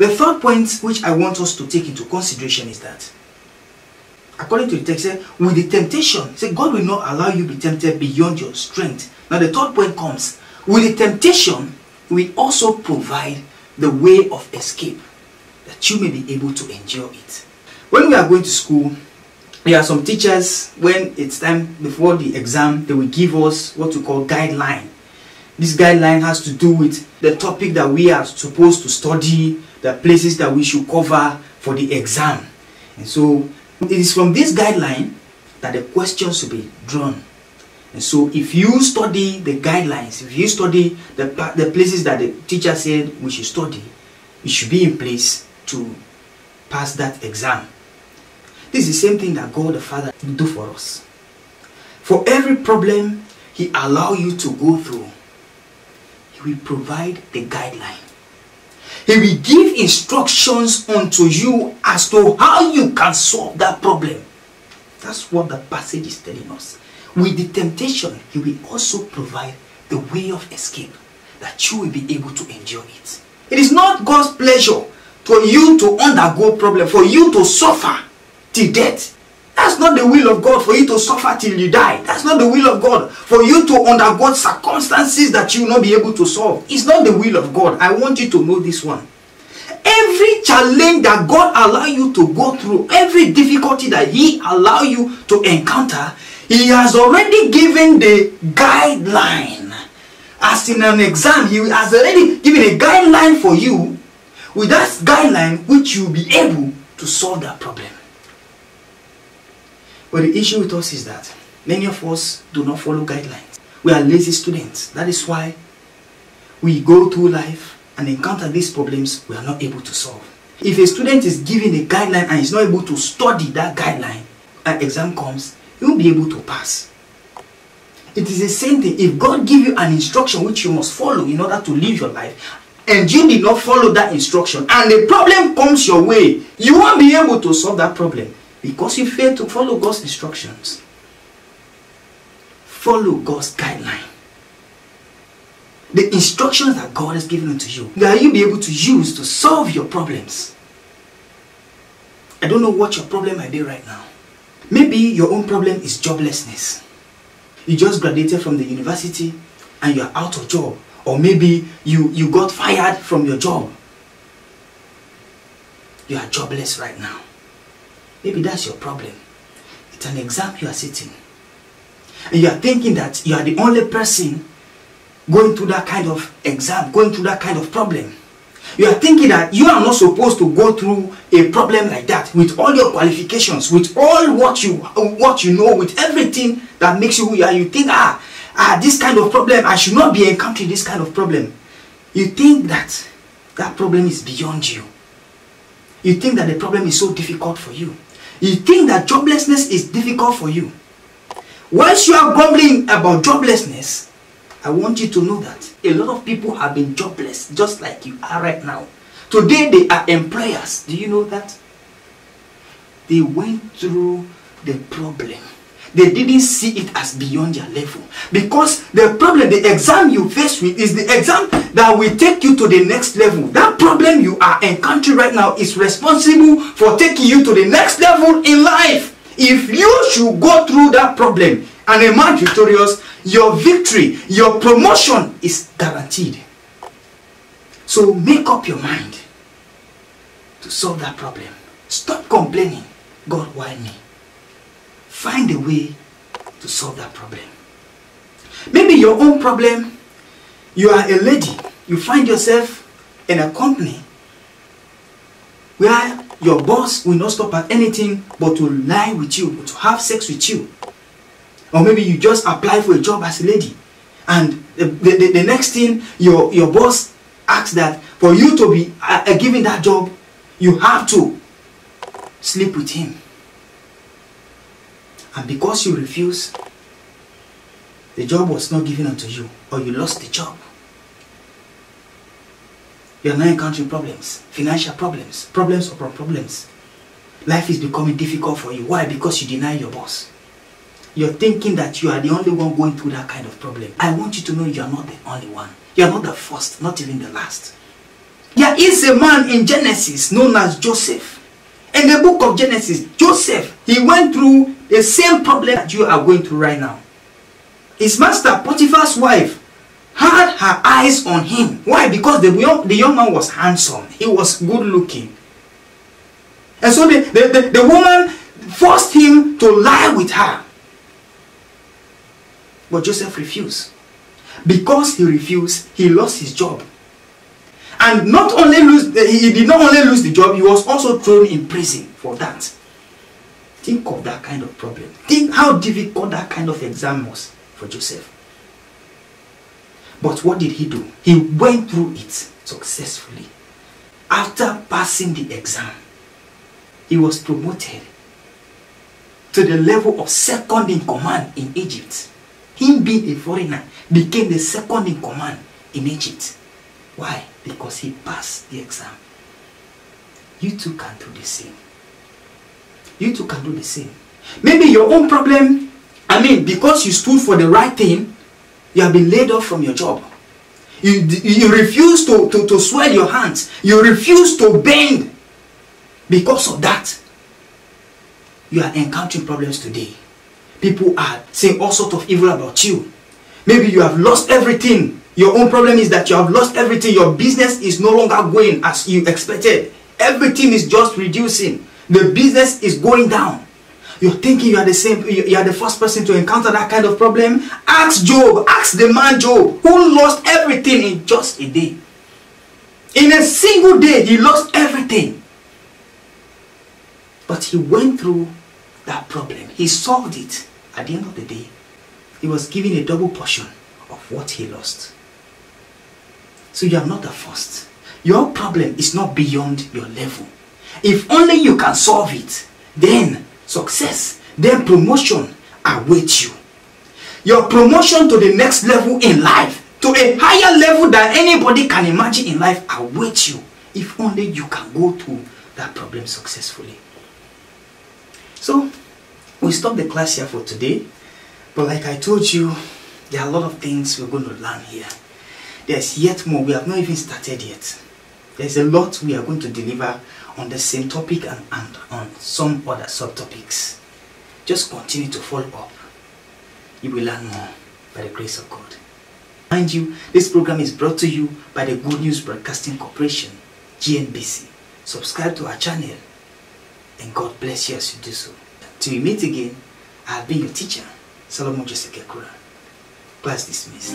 The third point which I want us to take into consideration is that, according to the text, with the temptation, God will not allow you to be tempted beyond your strength. Now the third point comes, with the temptation, we also provide the way of escape, that you may be able to endure it. When we are going to school, there are some teachers, when it's time before the exam, they will give us what we call guideline. This guideline has to do with the topic that we are supposed to study, the places that we should cover for the exam. And so it is from this guideline that the questions will be drawn. And so if you study the guidelines, if you study the places that the teacher said we should study, you should be in place to pass that exam. This is the same thing that God the Father will do for us. For every problem He allows you to go through, He will provide the guideline. He will give instructions unto you as to how you can solve that problem. That's what the passage is telling us. With the temptation, He will also provide the way of escape, that you will be able to endure it. It is not God's pleasure for you to undergo problem, for you to suffer till death. That's not the will of God, for you to suffer till you die. That's not the will of God, for you to undergo circumstances that you will not be able to solve. It's not the will of God. I want you to know this one. Every challenge that God allows you to go through, every difficulty that He allows you to encounter, He has already given the guideline. As in an exam, He has already given a guideline for you. With that guideline, which you will be able to solve that problem. But the issue with us is that many of us do not follow guidelines. We are lazy students. That is why we go through life and encounter these problems we are not able to solve. If a student is given a guideline and is not able to study that guideline, an exam comes, he will be able to pass. It is the same thing. If God gives you an instruction which you must follow in order to live your life, and you did not follow that instruction, and the problem comes your way, you won't be able to solve that problem because you failed to follow God's instructions. Follow God's guideline. The instructions that God has given unto you, that you'll be able to use to solve your problems. I don't know what your problem might be right now. Maybe your own problem is joblessness. You just graduated from the university and you are out of job. Or maybe you got fired from your job. You are jobless right now. Maybe that's your problem. It's an exam you are sitting. And you are thinking that you are the only person going through that kind of exam, going through that kind of problem. You are thinking that you are not supposed to go through a problem like that with all your qualifications, with all what you know, with everything that makes you who you are. You think, this kind of problem, I should not be encountering this kind of problem. You think that that problem is beyond you. You think that the problem is so difficult for you. You think that joblessness is difficult for you. Whilst you are grumbling about joblessness, I want you to know that a lot of people have been jobless, just like you are right now. Today they are employers. Do you know that? They went through the problem. They didn't see it as beyond their level. Because the problem, the exam you face with is the exam that will take you to the next level. That problem you are encountering right now is responsible for taking you to the next level in life. If you should go through that problem and emerge victorious, your victory, your promotion is guaranteed. So make up your mind to solve that problem. Stop complaining. God, why me? Find a way to solve that problem. Maybe your own problem, you are a lady. You find yourself in a company where your boss will not stop at anything but to lie with you, to have sex with you. Or maybe you just apply for a job as a lady. And the next thing, your boss asks that for you to be given that job, you have to sleep with him. And because you refuse, the job was not given unto you, or you lost the job. You are now encountering problems, financial problems, problems upon problems. Life is becoming difficult for you. Why? Because you deny your boss. You're thinking that you are the only one going through that kind of problem. I want you to know you are not the only one. You are not the first, not even the last. There is a man in Genesis known as Joseph. In the book of Genesis, Joseph, he went through the same problem that you are going through right now. His master, Potiphar's wife, had her eyes on him. Why? Because the young man was handsome. He was good looking. And so the woman forced him to lie with her. But Joseph refused. Because he refused, he lost his job. And he did not only lose the job, he was also thrown in prison for that. Think of that kind of problem. Think how difficult that kind of exam was for Joseph. But what did he do? He went through it successfully. After passing the exam, he was promoted to the level of second in command in Egypt. Him being a foreigner became the second in command in Egypt. Why? Because he passed the exam. You too can do the same. You too can do the same. Maybe your own problem, because you stood for the right thing, you have been laid off from your job. You refuse to swell your hands. You refuse to bend. Because of that, you are encountering problems today. People are saying all sorts of evil about you. Maybe you have lost everything. Your own problem is that you have lost everything. Your business is no longer going as you expected. Everything is just reducing. The business is going down. You're thinking you are the first person to encounter that kind of problem. Ask Job. Ask the man Job, who lost everything in just a day. In a single day, he lost everything. But he went through that problem. He solved it. At the end of the day, he was given a double portion of what he lost. So you are not the first. Your problem is not beyond your level. If only you can solve it, then success, then promotion awaits you. Your promotion to the next level in life, to a higher level than anybody can imagine in life, awaits you. If only you can go through that problem successfully. So, we stop the class here for today. But like I told you, there are a lot of things we're going to learn here. There's yet more. We have not even started yet. There's a lot we are going to deliver on the same topic and on some other subtopics. Just continue to follow up. You will learn more by the grace of God. Mind you, this program is brought to you by the Good News Broadcasting Corporation, GNBC. Subscribe to our channel and God bless you as you do so. Till we meet again, I have been your teacher, Solomon Joseph Kekura. Class dismissed.